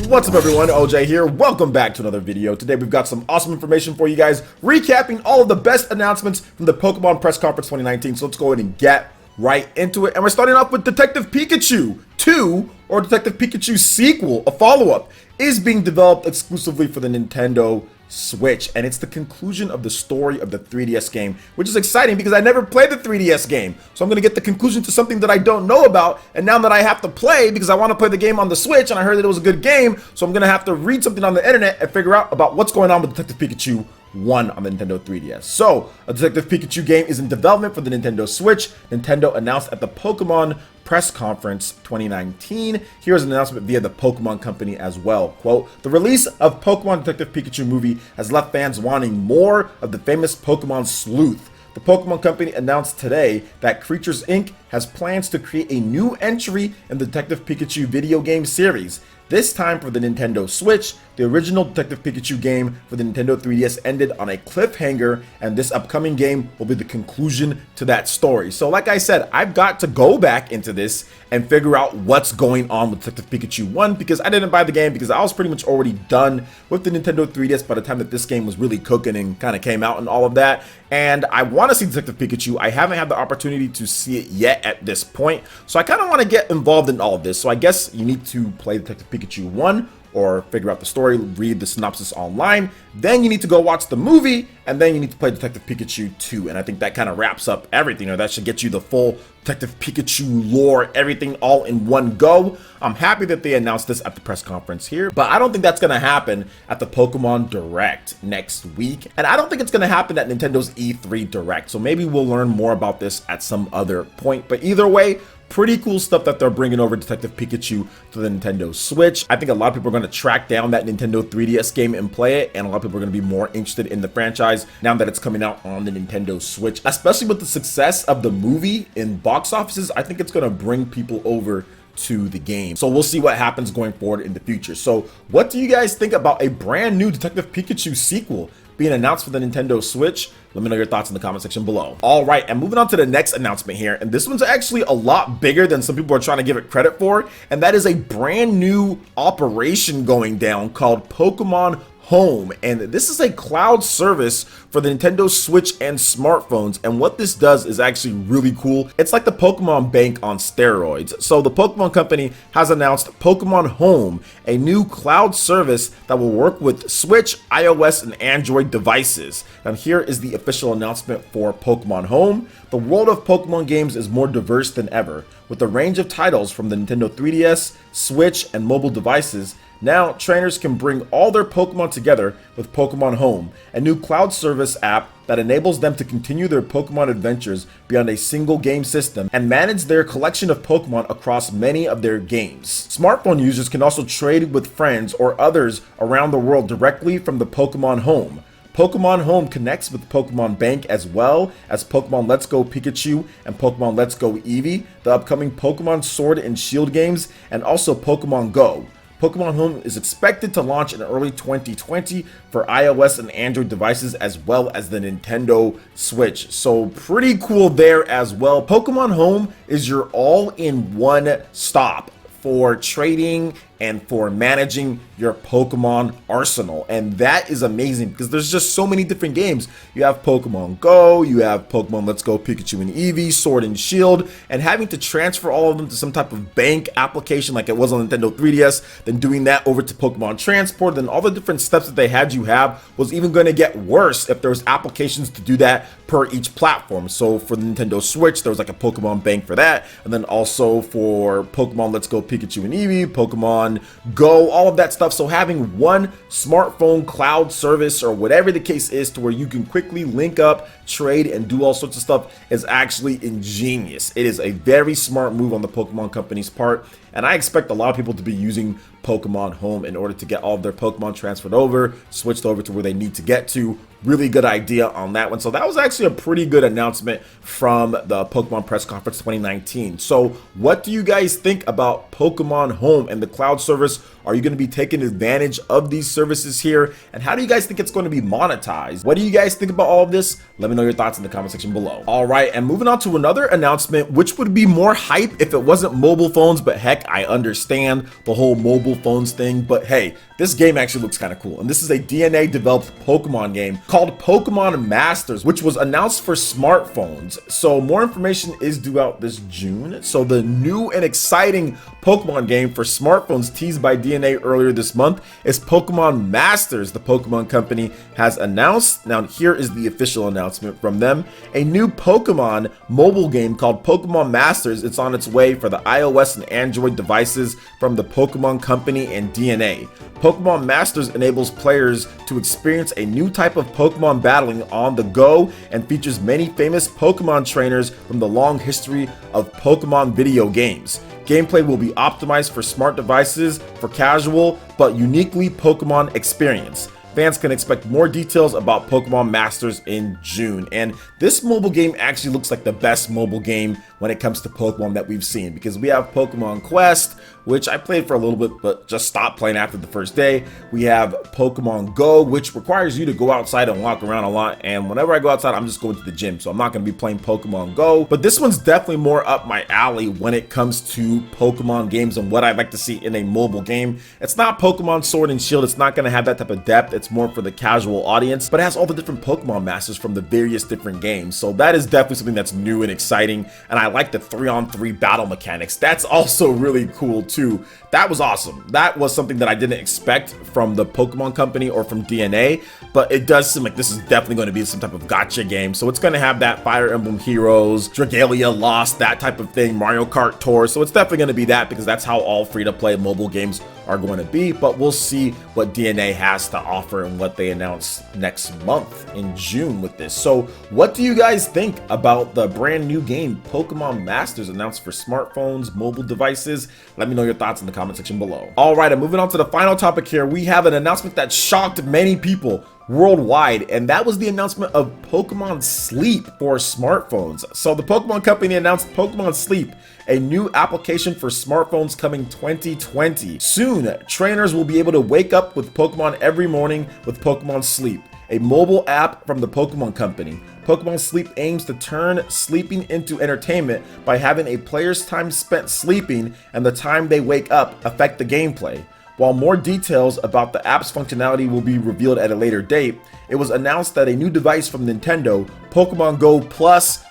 What's up everyone, OJ here. Welcome back to another video. Today we've got some awesome information for you guys, recapping all of the best announcements from the Pokemon Press Conference 2019. So let's go ahead and get right into it. And we're starting off with Detective Pikachu 2, or Detective Pikachu sequel, a follow-up, is being developed exclusively for the Nintendo Switch, and it's the conclusion of the story of the 3DS game, which is exciting because I never played the 3DS game. So I'm going to get the conclusion to something that I don't know about, and now that I have to play because I want to play the game on the Switch and I heard that it was a good game, so I'm going to have to read something on the internet and figure out about what's going on with Detective Pikachu 1 on the Nintendo 3DS. So, a Detective Pikachu game is in development for the Nintendo Switch. Nintendo announced at the Pokemon Press Conference 2019. Here's an announcement via the Pokemon Company as well. Quote, "The release of Pokemon Detective Pikachu movie has left fans wanting more of the famous Pokemon sleuth. The Pokemon Company announced today that Creatures Inc. has plans to create a new entry in the Detective Pikachu video game series. This time for the Nintendo Switch. The original Detective Pikachu game for the Nintendo 3DS ended on a cliffhanger, and this upcoming game will be the conclusion to that story." So like I said, I've got to go back into this and figure out what's going on with Detective Pikachu 1, because I didn't buy the game because I was pretty much already done with the Nintendo 3DS by the time that this game was really cooking and kind of came out and all of that. And I want to see Detective Pikachu. I haven't had the opportunity to see it yet at this point, so I kind of want to get involved in all of this. So I guess you need to play Detective Pikachu 1 or figure out the story, read the synopsis online. Then you need to go watch the movie, and then you need to play Detective Pikachu 2. And I think that kind of wraps up everything, or that should get you the full Detective Pikachu lore, everything all in one go. I'm happy that they announced this at the press conference here, but I don't think that's going to happen at the Pokemon Direct next week. And I don't think it's going to happen at Nintendo's E3 Direct. So maybe we'll learn more about this at some other point. But either way, pretty cool stuff that they're bringing over Detective Pikachu to the Nintendo Switch. I think a lot of people are going to track down that Nintendo 3DS game and play it, and a lot of people are going to be more interested in the franchise now that it's coming out on the Nintendo Switch. Especially with the success of the movie in box offices, I think it's going to bring people over to the game. So we'll see what happens going forward in the future. So what do you guys think about a brand new Detective Pikachu sequel being announced for the Nintendo Switch? Let me know your thoughts in the comment section below. All right, and moving on to the next announcement here, and this one's actually a lot bigger than some people are trying to give it credit for, and that is a brand new operation going down called Pokemon Home. And this is a cloud service for the Nintendo Switch and smartphones, and what this does is actually really cool. It's like the Pokemon Bank on steroids. So the Pokemon Company has announced Pokemon Home, a new cloud service that will work with Switch, iOS, and Android devices. And here is the official announcement for Pokemon Home. The world of Pokemon games is more diverse than ever, with a range of titles from the Nintendo 3DS, Switch, and mobile devices. Now, trainers can bring all their Pokemon together with Pokemon Home, a new cloud service app that enables them to continue their Pokemon adventures beyond a single game system and manage their collection of Pokemon across many of their games. Smartphone users can also trade with friends or others around the world directly from the Pokemon Home. Pokemon Home connects with Pokemon Bank as well as Pokemon Let's Go Pikachu and Pokemon Let's Go Eevee, the upcoming Pokemon Sword and Shield games, and also Pokemon Go. Pokemon Home is expected to launch in early 2020 for iOS and Android devices as well as the Nintendo Switch. So pretty cool there as well. Pokemon Home is your all-in-one stop for trading and for managing your Pokemon arsenal. And that is amazing because there's just so many different games. You have Pokemon Go, you have Pokemon Let's Go Pikachu and Eevee, Sword and Shield, and having to transfer all of them to some type of bank application like it was on Nintendo 3DS, then doing that over to Pokemon Transport, then all the different steps that they had you have was even going to get worse if there was applications to do that per each platform. So for the Nintendo Switch, there was like a Pokemon Bank for that, and then also for Pokemon Let's Go Pikachu and Eevee, Pokemon Go, all of that stuff. So having one smartphone cloud service or whatever the case is to where you can quickly link up, trade, and do all sorts of stuff is actually ingenious. It is a very smart move on the Pokemon Company's part, and I expect a lot of people to be using Pokemon Home in order to get all of their Pokemon transferred over, switched over to where they need to get to really good idea on that one. So that was actually a pretty good announcement from the Pokemon Press Conference 2019. So what do you guys think about Pokemon Home and the cloud service? Are you going to be taking advantage of these services here? And how do you guys think it's going to be monetized? What do you guys think about all of this? Let me know your thoughts in the comment section below. All right, and moving on to another announcement, which would be more hype if it wasn't mobile phones, but heck, I understand the whole mobile phones thing, but hey, this game actually looks kind of cool. And this is a DNA developed Pokemon game called Pokemon Masters, which was announced for smartphones. So more information is due out this June. So the new and exciting Pokemon game for smartphones teased by DNA earlier this month is Pokemon Masters. The Pokemon company has announced, now here is the official announcement from them, a new Pokemon mobile game called Pokemon Masters. It's on its way for the iOS and Android devices from the Pokemon company and DNA. Pokemon Masters enables players to experience a new type of Pokemon battling on the go and features many famous Pokemon trainers from the long history of Pokemon video games. Gameplay will be optimized for smart devices for casual but uniquely Pokemon experience. Fans can expect more details about Pokemon Masters in June. And this mobile game actually looks like the best mobile game when it comes to Pokemon that we've seen, because we have Pokemon Quest, which I played for a little bit but just stopped playing after the first day. We have Pokemon Go, which requires you to go outside and walk around a lot, and whenever I go outside I'm just going to the gym, so I'm not going to be playing Pokemon Go. But this one's definitely more up my alley when it comes to Pokemon games and what I'd like to see in a mobile game. It's not Pokemon Sword and Shield, it's not going to have that type of depth, it's more for the casual audience, but it has all the different Pokemon Masters from the various different games. So that is definitely something that's new and exciting, and I like the 3-on-3 battle mechanics. That's also really cool too. That was awesome. That was something that I didn't expect from the Pokemon company or from DNA, but it does seem like this is definitely going to be some type of gacha game. So it's going to have that Fire Emblem Heroes, Dragalia Lost, that type of thing, Mario Kart Tour. So it's definitely going to be that, because that's how all free-to-play mobile games are going to be. But we'll see what DNA has to offer and what they announce next month in June with this. So what do you guys think about the brand new game Pokemon Masters announced for smartphones, mobile devices? Let me know your thoughts in the comment section below. All right, and moving on to the final topic here, we have an announcement that shocked many people worldwide, and that was the announcement of Pokemon Sleep for smartphones. So the Pokemon company announced Pokemon Sleep, a new application for smartphones coming 2020. Soon, trainers will be able to wake up with Pokemon every morning with Pokemon Sleep, a mobile app from the Pokemon company. Pokemon Sleep aims to turn sleeping into entertainment by having a player's time spent sleeping and the time they wake up affect the gameplay. While more details about the app's functionality will be revealed at a later date, it was announced that a new device from Nintendo, Pokemon Go Plus,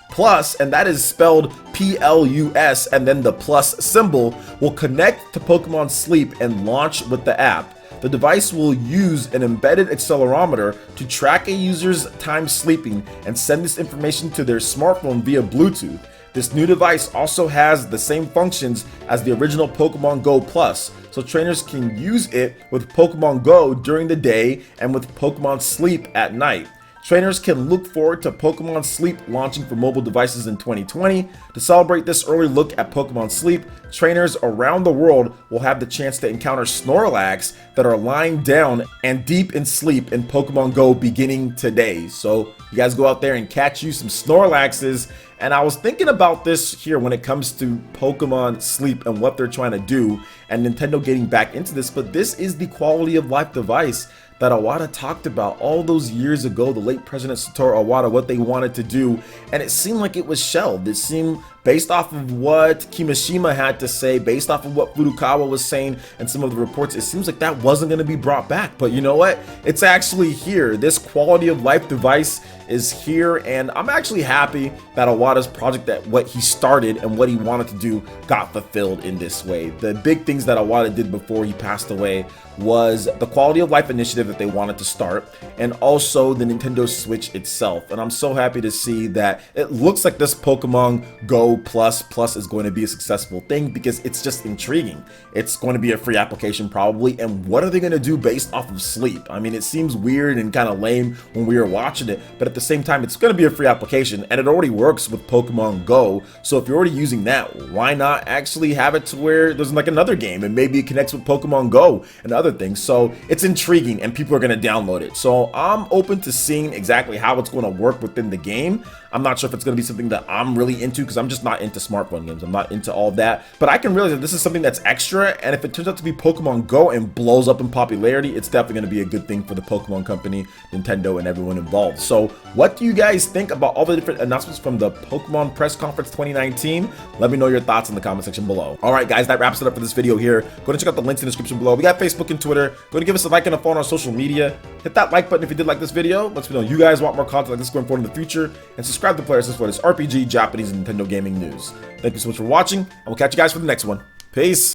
and that is spelled Plus and then the plus symbol, will connect to Pokemon Sleep and launch with the app. The device will use an embedded accelerometer to track a user's time sleeping and send this information to their smartphone via Bluetooth. This new device also has the same functions as the original Pokemon Go Plus, so trainers can use it with Pokemon Go during the day and with Pokemon Sleep at night. Trainers can look forward to Pokemon Sleep launching for mobile devices in 2020. To celebrate this early look at Pokemon Sleep, trainers around the world will have the chance to encounter Snorlax that are lying down and deep in sleep in Pokemon Go beginning today. So you guys go out there and catch you some Snorlaxes. And I was thinking about this here when it comes to Pokemon Sleep and what they're trying to do, and Nintendo getting back into this, but this is the quality of life device that Iwata talked about all those years ago, the late President Satoru Iwata, what they wanted to do, and it seemed like it was shelved. It seemed, based off of what Kimishima had to say, based off of what Furukawa was saying and some of the reports, it seems like that wasn't going to be brought back. But you know what? It's actually here. This quality of life device is here, and I'm actually happy that Iwata's project, that what he started and what he wanted to do, got fulfilled in this way. The big things that Iwata did before he passed away was the quality of life initiative that they wanted to start, and also the Nintendo Switch itself. And I'm so happy to see that it looks like this Pokemon Go Go Plus is going to be a successful thing because it's just intriguing. It's going to be a free application probably, and what are they going to do based off of sleep? I mean, it seems weird and kind of lame when we were watching it, but at the same time, it's going to be a free application, and it already works with Pokemon Go. So if you're already using that, why not actually have it to where there's like another game, and maybe it connects with Pokemon Go and other things. So it's intriguing, and people are going to download it. So I'm open to seeing exactly how it's going to work within the game. I'm not sure if it's going to be something that I'm really into because I'm just not into smartphone games. I'm not into all of that. But I can realize that this is something that's extra, and if it turns out to be Pokemon Go and blows up in popularity, it's definitely going to be a good thing for the Pokemon Company, Nintendo, and everyone involved. So what do you guys think about all the different announcements from the Pokemon Press Conference 2019? Let me know your thoughts in the comment section below. All right, guys, that wraps it up for this video here. Go and check out the links in the description below. We got Facebook and Twitter. Go and give us a like and a follow on our social media. Hit that like button if you did like this video. Let me know you guys want more content like this going forward in the future. And subscribe to PlayerEssence for this RPG, Japanese, and Nintendo gaming news. Thank you so much for watching, and we'll catch you guys for the next one. Peace.